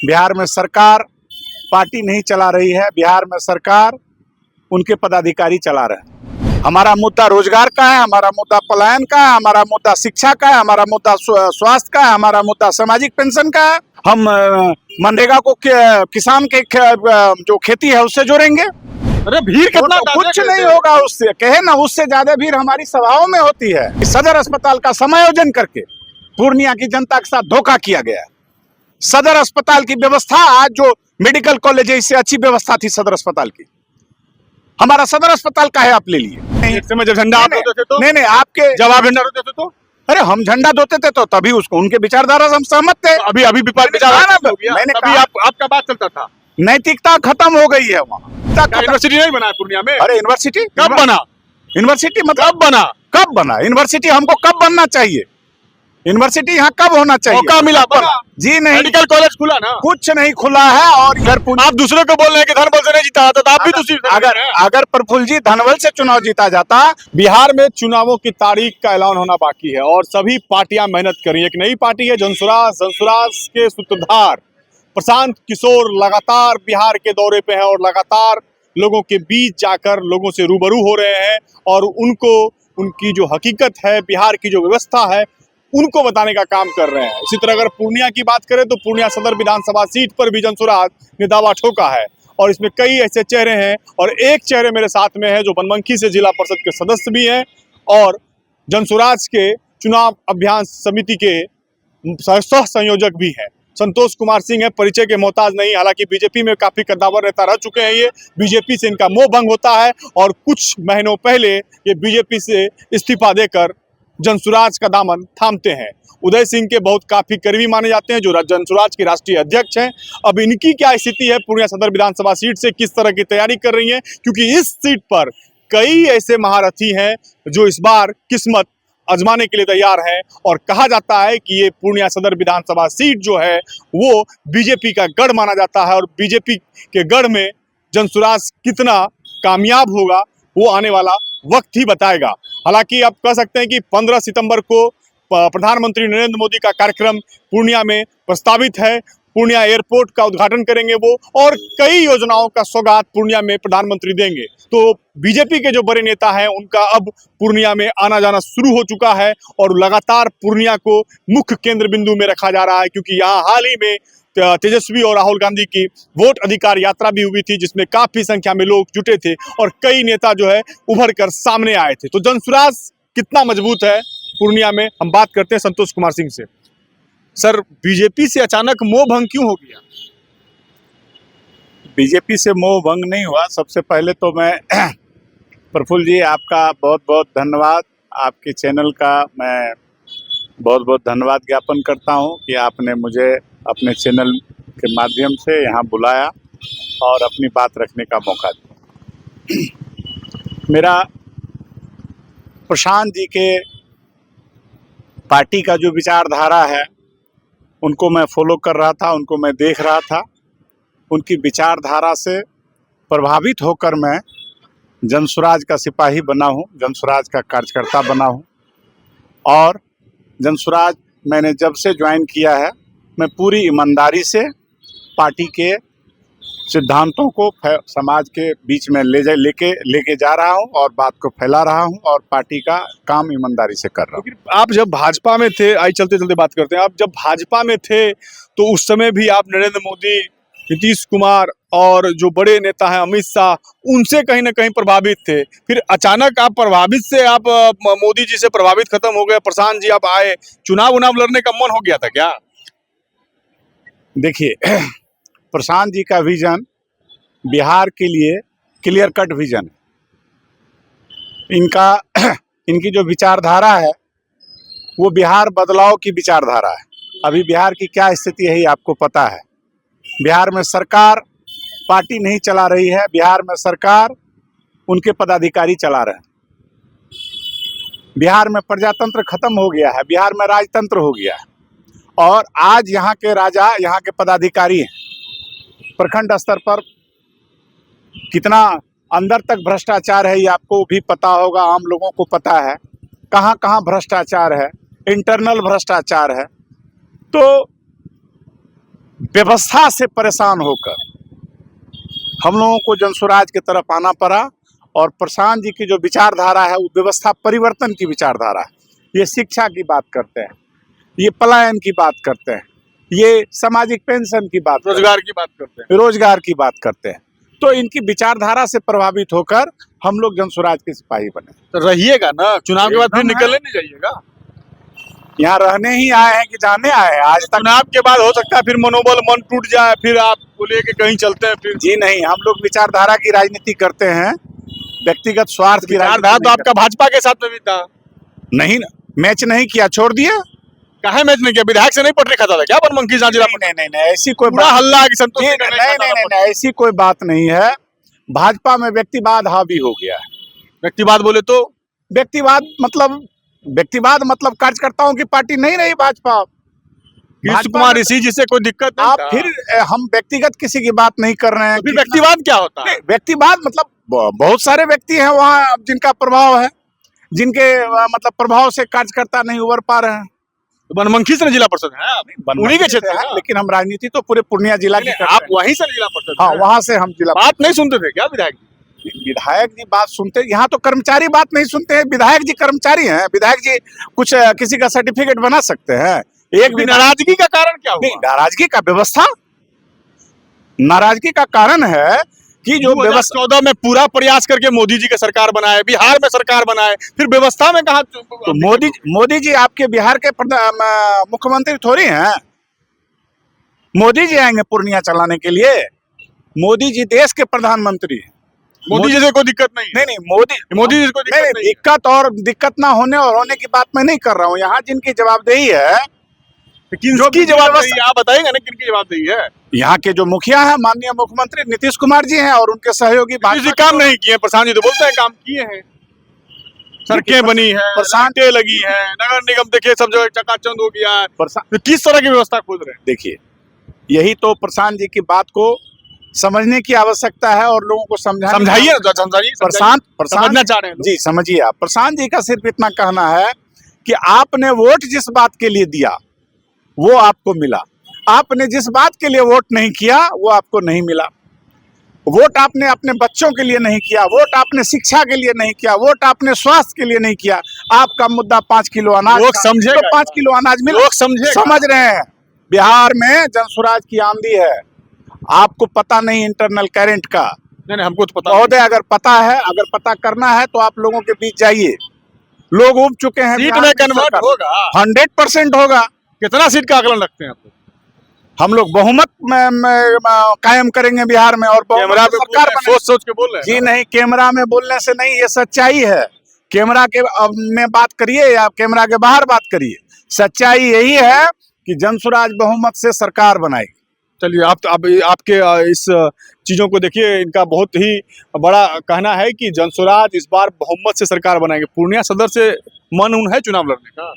बिहार में सरकार पार्टी नहीं चला रही है, बिहार में सरकार उनके पदाधिकारी चला रहे हैं। हमारा मुद्दा रोजगार का है, हमारा मुद्दा पलायन का है, हमारा मुद्दा शिक्षा का है, हमारा मुद्दा स्वास्थ्य का है, हमारा मुद्दा सामाजिक पेंशन का है। हम मनरेगा को किसान के जो खेती है उससे जोड़ेंगे। अरे भीड़ कितना तो कुछ नहीं होगा उससे, कहे ना, उससे ज्यादा भीड़ हमारी सभाओं में होती है। सदर अस्पताल का समायोजन करके पूर्णिया की जनता के साथ धोखा किया गया। सदर अस्पताल की व्यवस्था, आज जो मेडिकल कॉलेज है, इससे अच्छी व्यवस्था थी सदर अस्पताल की। हमारा सदर अस्पताल का है, आप ले लिए। एक समय जब झंडा आप होते थे तो नहीं, आपके जब आप झंडा होते थे तो अरे हम झंडा दोते थे तो तभी उसको उनके विचारधारा से हम सहमत थे। अभी अभी विपक्ष विचारधारा हो गया, मैंने तभी कहा आपका बात चलता था। नैतिकता खत्म हो गई है वहाँ। यूनिवर्सिटी नहीं बना है पूर्णिया में? अरे यूनिवर्सिटी कब बना? यूनिवर्सिटी मतलब कब बना यूनिवर्सिटी? हमको कब बनना चाहिए? यूनिवर्सिटी यहाँ कब होना चाहिए? मौका मिला बना? जी नहीं, मेडिकल कॉलेज खुला ना, कुछ नहीं खुला है। और इधर आप दूसरे को बोल रहे हैं कि धनबल से नहीं जीता था, तो आप भी दूसरी अगर प्रफुल्ल जी धनबल से चुनाव जीता जाता। बिहार में चुनावों की तारीख का ऐलान होना बाकी है और सभी पार्टियां मेहनत कर रही है। एक नई पार्टी है जनसुराज के सूत्रधार प्रशांत किशोर लगातार बिहार के दौरे पे है और लगातार लोगों के बीच जाकर लोगों से रूबरू हो रहे हैं और उनको उनकी जो हकीकत है, बिहार की जो व्यवस्था है, उनको बताने का काम कर रहे हैं। इसी तरह अगर पूर्णिया की बात करें तो पूर्णिया सदर विधानसभा सीट पर भी जनसुराज ने दावा ठोका है और इसमें कई ऐसे चेहरे हैं और एक चेहरे मेरे साथ में है जो बनमनखी से जिला परिषद के सदस्य भी हैं और जनसुराज के चुनाव अभियान समिति के सह संयोजक भी हैं। संतोष कुमार सिंह है, परिचय के मोहताज नहीं, हालांकि बीजेपी में काफी कद्दावर नेता रह चुके हैं। ये बीजेपी से इनका मोह भंग होता है और कुछ महीनों पहले ये बीजेपी से इस्तीफा देकर जनसुराज का दामन थामते हैं। उदय सिंह के बहुत काफी करीबी माने जाते हैं, जो जनसुराज के राष्ट्रीय अध्यक्ष हैं। अब इनकी क्या स्थिति है, पूर्णिया सदर विधानसभा सीट से किस तरह की तैयारी कर रही है, क्योंकि इस सीट पर कई ऐसे महारथी हैं जो इस बार किस्मत आजमाने के लिए तैयार है और कहा जाता है कि ये पूर्णिया सदर विधानसभा सीट जो है वो बीजेपी का गढ़ माना जाता है और बीजेपी के गढ़ में जनसुराज कितना कामयाब होगा वो आने वाला वक्त ही बताएगा। हालांकि आप कह सकते हैं कि 15 सितंबर को प्रधानमंत्री नरेंद्र मोदी का कार्यक्रम पूर्णिया में प्रस्तावित है। पूर्णिया एयरपोर्ट का उद्घाटन करेंगे वो और कई योजनाओं का सौगात पूर्णिया में प्रधानमंत्री देंगे। तो बीजेपी के जो बड़े नेता हैं उनका अब पूर्णिया में आना जाना शुरू हो चुका है और लगातार पूर्णिया को मुख्य केंद्र बिंदु में रखा जा रहा है, क्योंकि यहाँ हाल ही में तेजस्वी और राहुल गांधी की वोट अधिकार यात्रा भी हुई थी जिसमें काफी संख्या में लोग जुटे थे और कई नेता जो है उभर कर सामने आए थे। तो जनसुराज कितना मजबूत है पूर्णिया में, हम बात करते हैं संतोष कुमार सिंह से। सर, बीजेपी से अचानक मोह भंग क्यों हो गया? बीजेपी से मोह भंग नहीं हुआ। सबसे पहले तो मैं प्रफुल्ल जी आपका बहुत बहुत धन्यवाद, आपके चैनल का मैं बहुत बहुत धन्यवाद ज्ञापन करता हूं कि आपने मुझे अपने चैनल के माध्यम से यहाँ बुलाया और अपनी बात रखने का मौका दिया। मेरा प्रशांत जी के पार्टी का जो विचारधारा है उनको मैं फॉलो कर रहा था, उनको मैं देख रहा था। उनकी विचारधारा से प्रभावित होकर मैं जनसुराज का सिपाही बना हूँ, जनसुराज का कार्यकर्ता बना हूँ और जनसुराज मैंने जब से ज्वाइन किया है मैं पूरी ईमानदारी से पार्टी के सिद्धांतों को समाज के बीच में लेके जा रहा हूं और बात को फैला रहा हूं और पार्टी का काम ईमानदारी से कर रहा हूं। आप जब भाजपा में थे, आई चलते चलते बात करते हैं, आप जब भाजपा में थे तो उस समय भी आप नरेंद्र मोदी, नीतीश कुमार और जो बड़े नेता हैं अमित शाह, उनसे कहीं ना कहीं प्रभावित थे। फिर अचानक आप प्रभावित से आप मोदी जी से प्रभावित खत्म हो गए, प्रशांत जी आप आए, चुनाव लड़ने का मन हो गया था क्या? देखिए, प्रशांत जी का विजन बिहार के लिए क्लियर कट विजन है। इनकी जो विचारधारा है वो बिहार बदलाव की विचारधारा है। अभी बिहार की क्या स्थिति है ये आपको पता है। बिहार में सरकार पार्टी नहीं चला रही है, बिहार में सरकार उनके पदाधिकारी चला रहे हैं। बिहार में प्रजातंत्र खत्म हो गया है, बिहार में राजतंत्र हो गया है और आज यहाँ के राजा, यहाँ के पदाधिकारी हैं। प्रखंड स्तर पर कितना अंदर तक भ्रष्टाचार है ये आपको भी पता होगा, आम लोगों को पता है। कहाँ कहाँ भ्रष्टाचार है, इंटरनल भ्रष्टाचार है। तो व्यवस्था से परेशान होकर हम लोगों को जनसुराज की तरफ आना पड़ा। और प्रशांत जी की जो विचारधारा है वो व्यवस्था परिवर्तन की विचारधारा है। ये शिक्षा की बात करते हैं, ये पलायन की बात करते हैं, ये सामाजिक पेंशन की बात, रोजगार की बात करते हैं, रोजगार की बात करते हैं। तो इनकी विचारधारा से प्रभावित होकर हम लोग जनसुराज के सिपाही बने। तो रहिएगा ना, चुनाव के बाद फिर एकदम है। निकलने नहीं जाइएगा। यहाँ रहने ही आए हैं कि जाने आए हैं? आज तक चुनाव के बाद हो सकता है फिर मनोबल मन टूट जाए, फिर आप बोलिए कि कहीं चलते हैं फिर। जी नहीं, हम लोग विचारधारा की राजनीति करते हैं, व्यक्तिगत स्वार्थ की राजनीति विचारधारा तो नहीं आपका भाजपा के साथ में भी था। करते। नहीं ना, मैच नहीं किया, छोड़ दिया। काहे मैच नहीं किया? विधायक से नहीं पटरी खाता था क्या बनमनखी जिला? नहीं नहीं नहीं, ऐसी कोई पूरा बात हल्ला है कि संतोष नहीं, सिंह का नहीं खाता नहीं था। नहीं, ऐसी कोई बात नहीं है। भाजपा में व्यक्तिवाद हावी हो गया है। व्यक्तिवाद बोले तो व्यक्तिवाद मतलब कार्यकर्ताओं की पार्टी नहीं रही भाजपा। कृष्ण भाजपा कुमार में ऋषि जी से कोई दिक्कत नहीं आप था। फिर हम व्यक्तिगत किसी की बात नहीं कर रहे हैं। तो फिर कि- व्यक्तिवाद क्या होता है? नहीं, व्यक्तिवाद मतलब बहुत सारे व्यक्ति हैं वहाँ जिनका प्रभाव है, जिनके मतलब प्रभाव से कार्यकर्ता नहीं उभर पा रहे हैं। तो बनमनखी से जिला परिषद है आप? उन्हीं के क्षेत्र है, है। लेकिन हम राजनीति तो पूरे पूर्णिया जिला की नहीं, करते आप हैं। वहीं से जिला परिषद हाँ, हैं। वहाँ से हम जिला बात नहीं सुनते थे क्या विधायक जी? विधायक जी बात सुनते, यहाँ तो कर्मचारी बात नहीं सुनते हैं। विधायक जी कर्मचारी हैं, विधायक जी कुछ किसी का सर्टिफिकेट बना सकते हैं। एक भी नाराजगी का कारण क्या नहीं, हुआ? नाराजगी का व्यवस्था, नाराजगी का कारण है कि जो व्यवस्था 2014 में पूरा प्रयास करके मोदी जी की सरकार बनाए, बिहार में सरकार बनाए, फिर व्यवस्था में कहा तो मोदी जी आपके बिहार के मुख्यमंत्री थोड़ी हैं। मोदी जी आएंगे पूर्णिया चलाने के लिए? मोदी जी देश के प्रधानमंत्री हैं। मोदी जी से कोई दिक्कत नहीं है। नहीं नहीं, मोदी जी को दिक्कत नहीं, नहीं है। दिक्कत और दिक्कत ना होने और होने की बात मैं नहीं कर रहा हूँ। यहाँ जिनकी जवाबदेही है, किसकी जवाबदेही है? आप बताइएगा ना किनकी जवाबदेही है? यहाँ के जो मुखिया हैं माननीय मुख्यमंत्री नीतीश कुमार जी हैं और उनके सहयोगी किसी काम नहीं किए। प्रशांत जी तो बोलते हैं काम किए हैं, सड़कें बनी है, लाइटें लगी है, नगर निगम देखिए सब जगह चकाचौंध हो गया है। तो किस तरह की व्यवस्था खोज रहे हैं? देखिए, यही तो प्रशांत जी की बात को समझने की आवश्यकता है और लोगों को समझाइए। प्रशांत समझना चाह रहे हैं लोग। जी समझिए आप। प्रशांत जी का सिर्फ इतना कहना है कि आपने वोट जिस बात के लिए दिया वो आपको मिला, आपने जिस बात के लिए वोट नहीं किया वो आपको नहीं मिला। वोट आपने अपने बच्चों के लिए नहीं किया, वोट आपने शिक्षा के लिए नहीं किया, वोट आपने स्वास्थ्य के लिए नहीं किया। आपका मुद्दा 5 किलो अनाज, लोग समझेगा, तो 5 किलो अनाज मिला। लोग समझेगा। समझ रहे हैं। बिहार में जनसुराज की आंधी है, आपको पता नहीं इंटरनल करंट का। नहीं हमको तो पता नहीं। महोदय अगर पता है, अगर पता करना है तो आप लोगों के बीच जाइए। लोग उब चुके हैं। सीट बिहार में में कन्वर्ट सरकार होगा। 100% होगा। कितना सीट का आकलन रखते हैं आप? हम लोग बहुमत में कायम करेंगे बिहार में और कैमरा पे सरकार बनेगी। सोच सोच के बोल रहे हैं। जी नहीं, कैमरा में बोलने से नहीं, ये सच्चाई है। कैमरा के में बात करिए या कैमरा के बाहर बात करिए, सच्चाई यही है कि जनसुराज बहुमत से सरकार बनाएगी। चलिए, आप तो आपके इस चीजों को देखिए, इनका बहुत ही बड़ा कहना है कि जनसुराज इस बार बहुमत से सरकार बनाएंगे। पूर्णिया सदर से मन उन है चुनाव लड़ने का?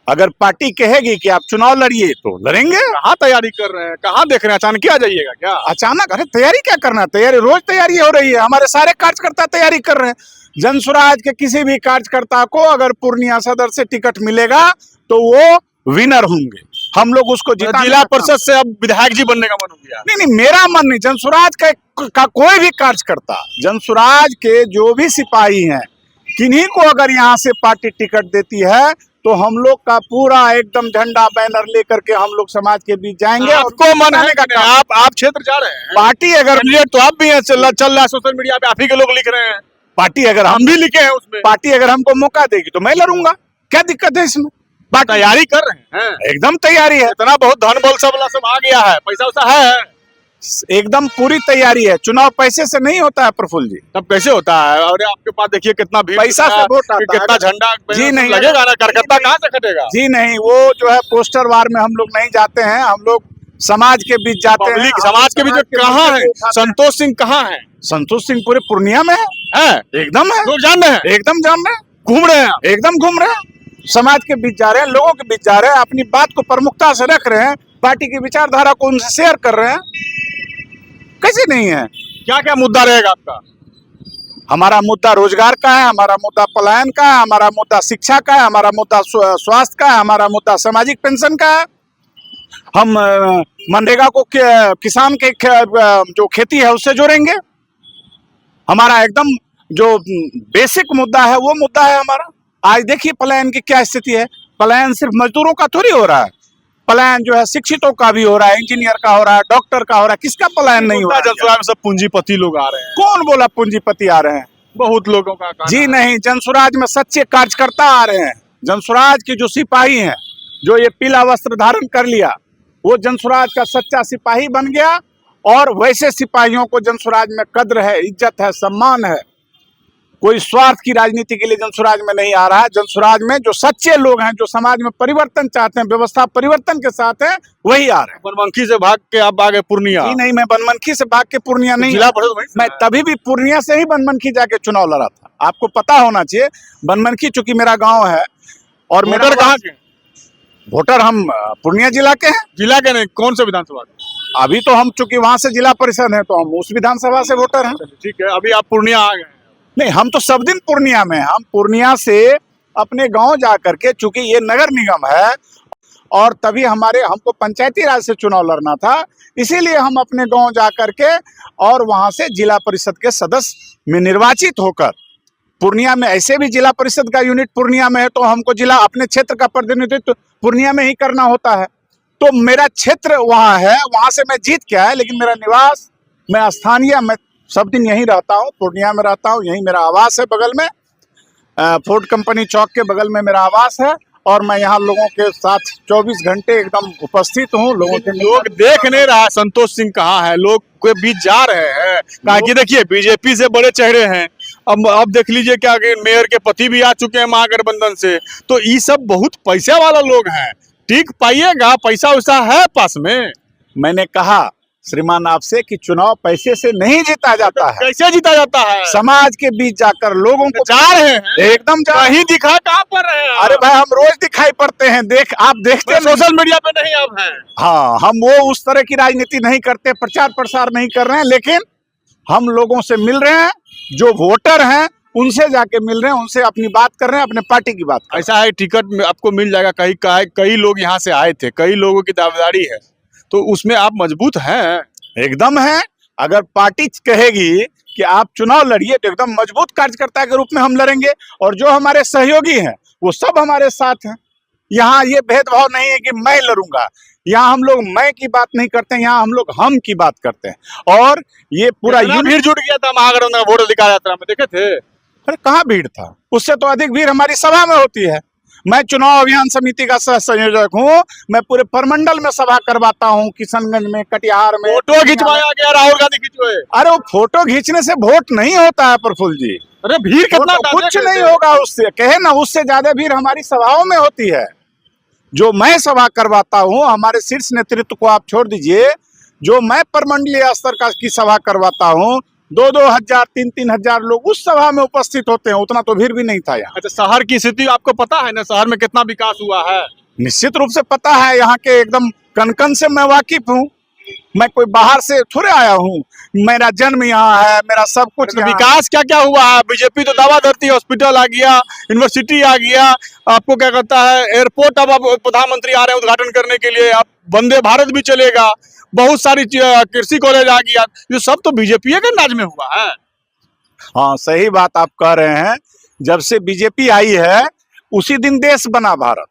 अगर पार्टी कहेगी कि आप चुनाव लड़िए तो लड़ेंगे। कहाँ तैयारी कर रहे हैं, कहाँ देख रहे हैं? अचानक आ जाइएगा क्या? अचानक? अरे तैयारी क्या करना है, तैयारी रोज तैयारी हो रही है। हमारे सारे कार्यकर्ता तैयारी कर रहे हैं। जनसुराज के किसी भी कार्यकर्ता को अगर पूर्णिया सदर से टिकट मिलेगा तो वो विनर होंगे। हम लोग उसको जिला परिषद से अब विधायक जी बनने का मन हो गया? नहीं, मेरा मन नहीं, जनसुराज का कोई भी कार्यकर्ता, जनसुराज के जो भी सिपाही हैं, किन्हीं को अगर यहाँ से पार्टी टिकट देती है तो हम लोग का पूरा एकदम झंडा बैनर लेकर के हम लोग समाज के बीच जाएंगे। आपको मन है का? आप क्षेत्र जा रहे हैं? पार्टी अगर तो आप भी हैं, चल रहा है सोशल मीडिया पे, आप ही के लोग लिख रहे हैं। पार्टी अगर हम भी लिखे हैं उसमें। पार्टी अगर हमको मौका देगी तो मैं लड़ूंगा, क्या दिक्कत है इसमें? तैयारी कर रहे हैं? एकदम तैयारी है। इतना बहुत धन बल सब आ गया है, पैसा वैसा है, एकदम पूरी तैयारी है। चुनाव पैसे से नहीं होता है प्रफुल्ल जी। तब कैसे होता है? और आपके पास देखिए कितना भीड़, पैसा से वोट आता है। कितना झंडा जी नहीं लगेगा ना, कार्यकर्ता कहाँ से कटेगा? जी नहीं, वो जो है पोस्टर वार में हम लोग नहीं जाते हैं, हम लोग समाज के बीच जाते हैं। समाज के बीच कहाँ है? संतोष सिंह कहाँ है? संतोष सिंह पूरे पूर्णिया में है, एकदम है। लोग जान रहे हैं, एकदम जान रहे हैं, घूम रहे हैं, एकदम घूम रहे हैं, समाज के बीच जा रहे हैं, लोगों के बीच जा रहे हैं, अपनी बात को प्रमुखता से रख रहे हैं, पार्टी की विचारधारा को उनसे शेयर कर रहे हैं। कैसे नहीं है? क्या क्या मुद्दा रहेगा आपका? हमारा मुद्दा रोजगार का है, हमारा मुद्दा पलायन का है, हमारा मुद्दा शिक्षा का है, हमारा मुद्दा स्वास्थ्य का है, हमारा मुद्दा सामाजिक पेंशन का है, हम मनरेगा को किसान के जो खेती है उससे जोड़ेंगे। हमारा एकदम जो बेसिक मुद्दा है वो मुद्दा है हमारा। आज देखिए पलायन की क्या स्थिति है। पलायन सिर्फ मजदूरों का थोड़ी हो रहा है, पलायन जो है शिक्षितों का भी हो रहा है, इंजीनियर का हो रहा है, डॉक्टर का हो रहा है। किसका पलायन नहीं हो रहा है? जनसुराज में सब पूंजीपति लोग आ रहे हैं। कौन बोला पूंजीपति आ रहे हैं? बहुत लोगों का कहना जी है। नहीं, जनसुराज में सच्चे कार्यकर्ता आ रहे हैं। जनसुराज के जो सिपाही हैं, जो ये पीला वस्त्र धारण कर लिया, वो जनसुराज का सच्चा सिपाही बन गया। और वैसे सिपाहियों को जनसुराज में कद्र है, इज्जत है, सम्मान है। कोई स्वार्थ की राजनीति के लिए जनसुराज में नहीं आ रहा है। जनसुराज में जो सच्चे लोग हैं, जो समाज में परिवर्तन चाहते हैं, व्यवस्था परिवर्तन के साथ हैं, वही आ रहे हैं। बनमनखी से भाग के आप आ गए पूर्णिया। जी नहीं, मैं बनमनखी से भाग के पूर्णिया नहीं, जिला परिषद वहीं से मैं तभी भी पूर्णिया से ही बनमनखी जाके चुनाव लड़ा था। आपको पता होना चाहिए, बनमनखी चूंकि मेरा गांव है और मेरा वोटर कहाँ के? वोटर हम पूर्णिया जिला के हैं। जिला के नहीं, कौन से विधानसभा के? अभी तो हम चूंकि वहां से जिला परिषद है तो हम उस विधानसभा से वोटर हैं। ठीक है, अभी आप पूर्णिया आ गए। नहीं, हम तो सब दिन पूर्णिया में हैं। हम पूर्णिया से अपने गांव जा करके, चूंकि ये नगर निगम है और तभी हमको पंचायती राज से चुनाव लड़ना था, इसीलिए हम अपने गांव जा करके और वहां से जिला परिषद के सदस्य में निर्वाचित होकर, पूर्णिया में ऐसे भी जिला परिषद का यूनिट पूर्णिया में है तो हमको जिला अपने क्षेत्र का प्रतिनिधित्व पूर्णिया में ही करना होता है। तो मेरा क्षेत्र वहां है, वहां से मैं जीत के आया, लेकिन मेरा निवास, मैं स्थानीय, मैं सब दिन यहीं रहता हूँ, पूर्णिया में रहता हूँ। यहीं मेरा आवास है, बगल में फोर्ड कंपनी चौक के बगल में मेरा आवास है और मैं यहाँ लोगों के साथ 24 घंटे एकदम उपस्थित हूँ। लोगों के लोग देख नहीं रहा संतोष सिंह कहाँ है, लोग के बीच जा रहे हैं। कहा कि देखिए बीजेपी से बड़े चेहरे हैं। अब देख लीजिए क्या कि मेयर के पति भी आ चुके हैं महागठबंधन से। तो ये सब बहुत पैसे वाला लोग हैं। टिक पाइएगा, पैसा वैसा है पास में। मैंने कहा श्रीमान आपसे कि चुनाव पैसे से नहीं जीता जाता है। कैसे जीता जाता है? समाज के बीच जाकर लोगों को जा रहे हैं, एकदम जा कहीं दिखा कहाँ पर रहे हैं? अरे भाई, हम रोज दिखाई पड़ते हैं, आप देखते नहीं। सोशल मीडिया पे नहीं आप हैं। हाँ, हम वो उस तरह की राजनीति नहीं करते, प्रचार प्रसार नहीं कर रहे हैं, लेकिन हम लोगों से मिल रहे हैं, जो वोटर हैं उनसे जाके मिल रहे हैं, उनसे अपनी बात कर रहे हैं, अपने पार्टी की बात कर रहे हैं। ऐसा है टिकट आपको मिल जाएगा। कई लोग यहाँ से आए थे, कई लोगों की दावेदारी है, तो उसमें आप मजबूत हैं। एकदम है। अगर पार्टी कहेगी कि आप चुनाव लड़िए तो एकदम मजबूत कार्यकर्ता के रूप में हम लड़ेंगे। और जो हमारे सहयोगी हैं वो सब हमारे साथ हैं। यहाँ ये भेदभाव नहीं है कि मैं लड़ूंगा। यहाँ हम लोग मैं की बात नहीं करते हैं, यहाँ हम लोग हम की बात करते हैं। और ये पूरा भीड़ जुट गया था महागठबंधन वोट अधिकार यात्रा में, देखे थे? अरे कहाँ भीड़ था? उससे तो अधिक भीड़ हमारी सभा में होती है। मैं चुनाव अभियान समिति का सह संयोजक हूँ। मैं पूरे परमंडल में सभा करवाता हूँ, किशनगंज में, कटिहार में। फोटो खिंचवाया गया, राहुल गांधी खिंचवाए। अरे वो फोटो खींचने से वोट नहीं होता है प्रफुल्ल जी। अरे भीड़ कितना तो कुछ नहीं होगा उससे, कहे ना, उससे ज्यादा भीड़ हमारी सभाओं में होती है। जो मैं सभा करवाता हूँ, हमारे शीर्ष नेतृत्व को आप छोड़ दीजिए, जो मैं परमंडलीय स्तर की सभा करवाता हूँ, 2-2 हजार 3-3 हजार लोग उस सभा में उपस्थित होते हैं। उतना तो भीड़ भी नहीं था यहाँ। अच्छा, शहर की स्थिति आपको पता है ना, शहर में कितना विकास हुआ है? निश्चित रूप से पता है। यहाँ के एकदम कन-कन से मैं वाकिफ हूँ। मैं कोई बाहर से थोड़े आया हूँ। मेरा जन्म यहाँ है, मेरा सब कुछ तो विकास क्या क्या हुआ है? बीजेपी तो दावा धरती है, हॉस्पिटल आ गया, यूनिवर्सिटी आ गया, आपको क्या कहता है, एयरपोर्ट, अब प्रधानमंत्री आ रहे हैं उद्घाटन करने के लिए, अब वंदे भारत भी चलेगा, बहुत सारी कृषि कॉलेज आ गया। ये सब तो बीजेपी के अंदाज में हुआ है। हाँ, सही बात आप कह रहे हैं। जब से बीजेपी आई है उसी दिन देश बना भारत।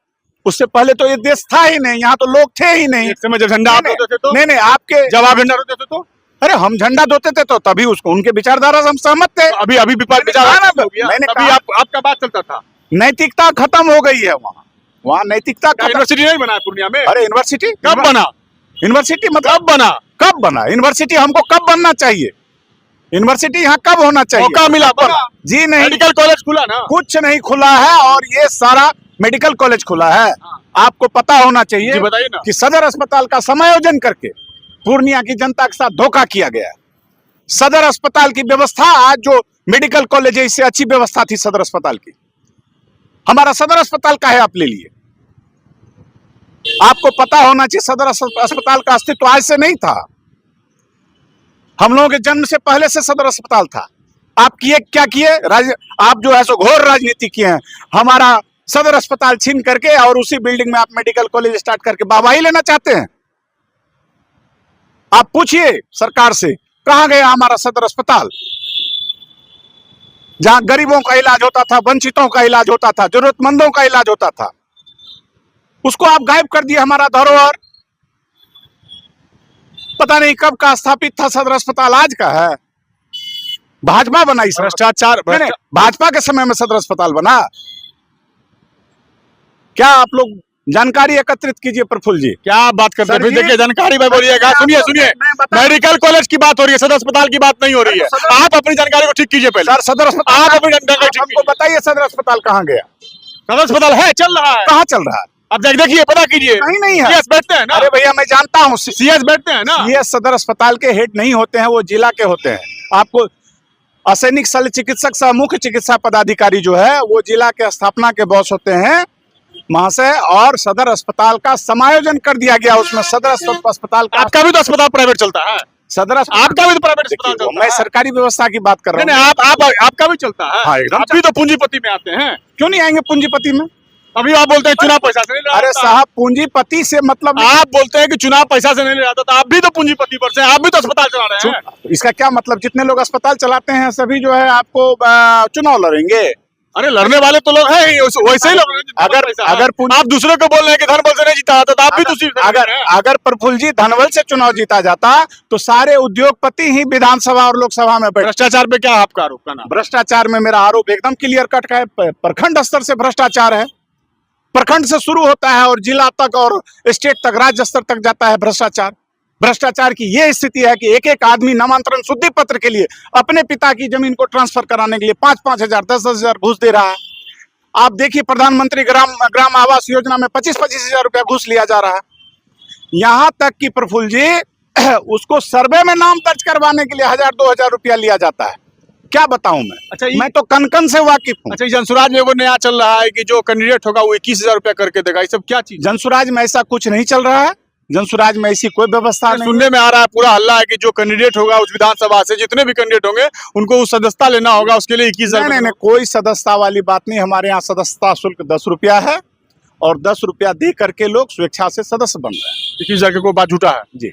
उससे पहले तो ये देश था ही नहीं, यहाँ तो लोग थे ही नहीं। एक समय जब झंडा आप होते थे तो नहीं, आपके जवाब झंडा होते थे तो अरे हम झंडा धोते थे तो तभी उसको उनके विचारधारा से हम सहमत थे। अभी विपक्ष मैंने अभी आपका बात चलता था। नैतिकता खत्म हो गई है वहाँ नैतिकता। यूनिवर्सिटी नहीं बना पूर्णिया में? अरे यूनिवर्सिटी कब बना? यूनिवर्सिटी मतलब कब बना यूनिवर्सिटी? हमको कब बनना चाहिए यूनिवर्सिटी? यहाँ कब होना चाहिए? मौका मिला बना? जी नहीं, मेडिकल कॉलेज खुला ना? कुछ नहीं खुला है। और ये सारा मेडिकल कॉलेज खुला है। आपको पता होना चाहिए बताइए ना कि सदर अस्पताल का समायोजन करके पूर्णिया की जनता के साथ धोखा किया गया है। सदर अस्पताल की व्यवस्था, आज जो मेडिकल कॉलेज है इससे अच्छी व्यवस्था थी सदर अस्पताल की। हमारा सदर अस्पताल का है आप ले लिए। आपको पता होना चाहिए सदर अस्पताल का अस्तित्व आज से नहीं था। हम लोगों के जन्म से पहले से सदर अस्पताल था। आप किए क्या किए? आप जो है सो घोर राजनीति किए हैं। हमारा सदर अस्पताल छीन करके और उसी बिल्डिंग में आप मेडिकल कॉलेज स्टार्ट करके वाहवाही लेना चाहते हैं। आप पूछिए सरकार से, कहां गया हमारा सदर अस्पताल, जहां गरीबों का इलाज होता था, वंचितों का इलाज होता था, जरूरतमंदों का इलाज होता था, उसको आप गायब कर दिए। हमारा धरोहर पता नहीं कब का स्थापित था सदर अस्पताल, आज का है। भाजपा बनाई भ्रष्टाचार भाजपा के समय में सदर अस्पताल बना। क्या आप लोग जानकारी एकत्रित कीजिए प्रफुल्ल जी। क्या आप बात करते हैं? सर जी, देखिए जानकारी में बोलिएगा। सुनिए सुनिए, मेडिकल कॉलेज की बात हो रही है, सदर अस्पताल की बात नहीं हो रही है। आप अपनी जानकारी को ठीक कीजिए पहले। सर सदर अस्पताल आप अपनी जानकारी ठीक हमको बताइए, सदर अस्पताल कहाँ गया, सदर अस्पताल है, चल रहा है, कहाँ चल रहा है? आप देखिए, पता कीजिए। कहीं नहीं है। सीएस बैठते हैं ना? अरे भैया मैं जानता हूँ, सीएस बैठते हैं ना? सीएस सदर अस्पताल के हेड नहीं होते हैं, वो जिला के होते हैं। आपको असैनिक शल्य चिकित्सक सह मुख्य चिकित्सा पदाधिकारी जो है वो जिला के स्थापना के बॉस होते हैं महाशय, और सदर अस्पताल का समायोजन कर दिया गया उसमें। सदर अस्पताल का, आपका भी तो अस्पताल प्राइवेट चलता है, सदर आपका भी तो प्राइवेट अस्पताल चलता है। मैं सरकारी व्यवस्था की बात कर रहा हूँ। नहीं, आपका भी चलता है। हाँ, एकदम। आप भी तो पूंजीपति में आते हैं, क्यों नहीं आएंगे पूंजीपति में? अभी आप बोलते हैं चुनाव पैसा से नहीं ले अरे आता। साहब, पूंजीपति से मतलब, आप बोलते हैं कि चुनाव पैसा से नहीं ले आता, तो आप भी तो पूंजीपति पर से, आप भी तो अस्पताल चला रहे हैं। इसका क्या मतलब? जितने लोग अस्पताल चलाते हैं सभी जो है आपको चुनाव लड़ेंगे। अरे लड़ने वाले तो लोग हैं ही, वैसे ही लोग हैं जितने अगर पैसा है। अगर आप दूसरे को बोल रहे हैं कि धनबल से नहीं जीता था, तो आप भी दूसरी अगर प्रफुल्ल जी धनबल से चुनाव जीता जाता तो सारे उद्योगपति ही विधानसभा और लोकसभा में बैठ। भ्रष्टाचार पे क्या आपका आरोप? करना भ्रष्टाचार में मेरा आरोप एकदम क्लियर कट का है। प्रखंड स्तर से भ्रष्टाचार है, प्रखंड से शुरू होता है और जिला तक और स्टेट तक, राज्य स्तर तक जाता है भ्रष्टाचार। भ्रष्टाचार की यह स्थिति है कि एक एक आदमी नामांतरण शुद्धि पत्र के लिए अपने पिता की जमीन को ट्रांसफर कराने के लिए 5-5 हजार 10-10 हजार घूस दे रहा है। आप देखिए प्रधानमंत्री ग्राम आवास योजना में 25-25 हजार रुपया घूस लिया जा रहा है। यहां तक कि प्रफुल्ल जी उसको सर्वे में नाम दर्ज करवाने के लिए 1000-2000 रुपया लिया जाता है। क्या बताऊं मैं? अच्छा, मैं तो कन से वाकिफ हूँ। अच्छा, जनसुराज में वो नया चल रहा है कि जो कैंडिडेट होगा वो 21,000 रुपया करके देगा, ये सब क्या चीज? जनसुराज में ऐसा कुछ नहीं चल रहा है, जनसुराज में ऐसी कोई व्यवस्था नहीं। सुनने में आ रहा है, पूरा हल्ला है कि जो कैंडिडेट होगा उस विधानसभा से, जितने भी कैंडिडेट होंगे उनको उस सदस्यता लेना होगा, उसके लिए 21,000। नहीं, कोई सदस्यता वाली बात नहीं। हमारे यहाँ सदस्यता शुल्क 10 रुपया है और 10 रुपया दे करके लोग स्वेच्छा से सदस्य बन रहे हैं। 21,000 के कोई बात झूठा है जी,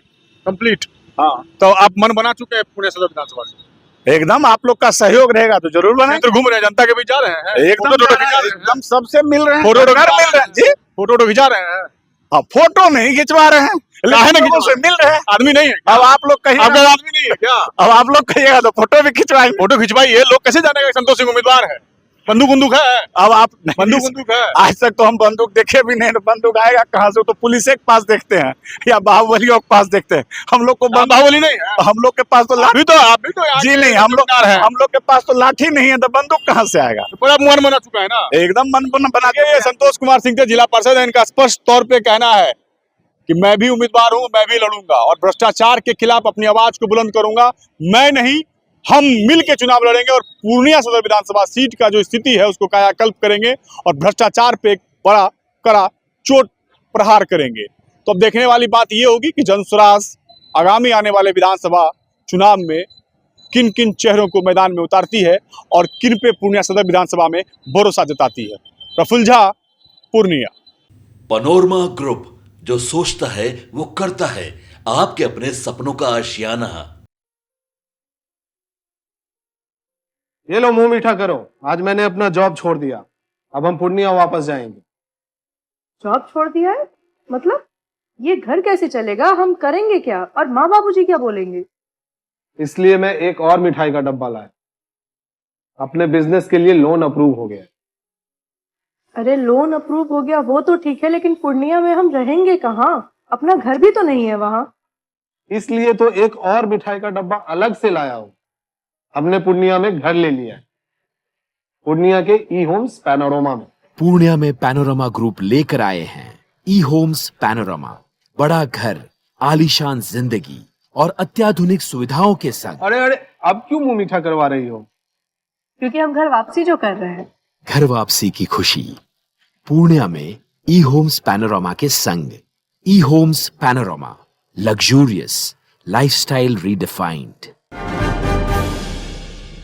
कंप्लीट। हाँ, तो आप मन बना चुके हैं पुणे सदर विधानसभा से? एकदम। आप लोग का सहयोग रहेगा तो जरूर बने। तो घूम रहे हैं, जनता के बीच जा रहे हैं, एकदम सबसे मिल रहे हैं, फोटो मिल रहे हैं जी, फोटो खिंचा रहे हैं। हाँ, फोटो नहीं खिंचवा रहे हैं, लोगों से मिल रहे हैं। आदमी नहीं है अब आप लोग कहिए, आपका आदमी नहीं है क्या? अब आप लोग कहिएगा तो फोटो भी खिंचवाएंगे। फोटो खिंचवाइए, लोग कैसे जानेगा कि संतोष सिंह उम्मीदवार है? बंदूक है, अब आप बंदूक है। आज तक तो हम बंदूक देखे भी नहीं, तो बंदूक आएगा कहाँ से? तो पुलिस के पास देखते हैं या बाहुबलियों के पास देखते हैं। हम लोग को बाहुबली नहीं है, हम लोग के पास तो आप भी तो जी नहीं, हम लोग के पास तो लाठी नहीं है, तो बंदूक कहाँ से आएगा? पूरा मन बना चुका है ना, एकदम मन बना के। संतोष कुमार सिंह थे, जिला पार्षद है, इनका स्पष्ट तौर पे कहना है कि मैं भी उम्मीदवार हूं, मैं भी लड़ूंगा और भ्रष्टाचार के खिलाफ अपनी आवाज को बुलंद करूंगा। मैं नहीं, हम मिल के चुनाव लड़ेंगे और पूर्णिया सदर विधानसभा सीट का जो स्थिति है उसको कायाकल्प करेंगे और भ्रष्टाचार पे एक बड़ा कड़ा चोट प्रहार करेंगे। तो अब देखने वाली बात ये होगी कि जनसुराज आगामी आने वाले विधानसभा चुनाव में किन किन चेहरों को मैदान में उतारती है और किन पे पूर्णिया सदर विधानसभा में भरोसा जताती है। प्रफुल्ल झा, पूर्णिया। पैनोरमा ग्रुप, जो सोचता है वो करता है, आपके अपने सपनों का आशियाना। ये लो मुंह मीठा करो, आज मैंने अपना जॉब छोड़ दिया, अब हम पूर्णिया वापस जाएंगे। जॉब छोड़ दिया है? मतलब ये घर कैसे चलेगा? हम करेंगे क्या? और माँ बाबूजी क्या बोलेंगे? इसलिए मैं एक और मिठाई का डब्बा लाया, अपने बिजनेस के लिए लोन अप्रूव हो गया। अरे लोन अप्रूव हो गया वो तो ठीक है, लेकिन पूर्णिया में हम रहेंगे कहाँ? अपना घर भी तो नहीं है वहां। इसलिए तो एक और मिठाई का डब्बा अलग से लाया हूं। हमने पूर्णिया में घर ले लिया है, पूर्णिया के ई होम्स पैनोरमा में। पूर्णिया में पैनोरमा ग्रुप लेकर आए हैं ई होम्स पैनोरमा। बड़ा घर, आलीशान जिंदगी और अत्याधुनिक सुविधाओं के संग। अरे अब क्यों मुंह मीठा करवा रही हो? क्योंकि हम घर वापसी जो कर रहे हैं। घर वापसी की खुशी पूर्णिया में ई होम्स पैनोरमा के संग। E Homes Panorama, luxurious lifestyle redefined.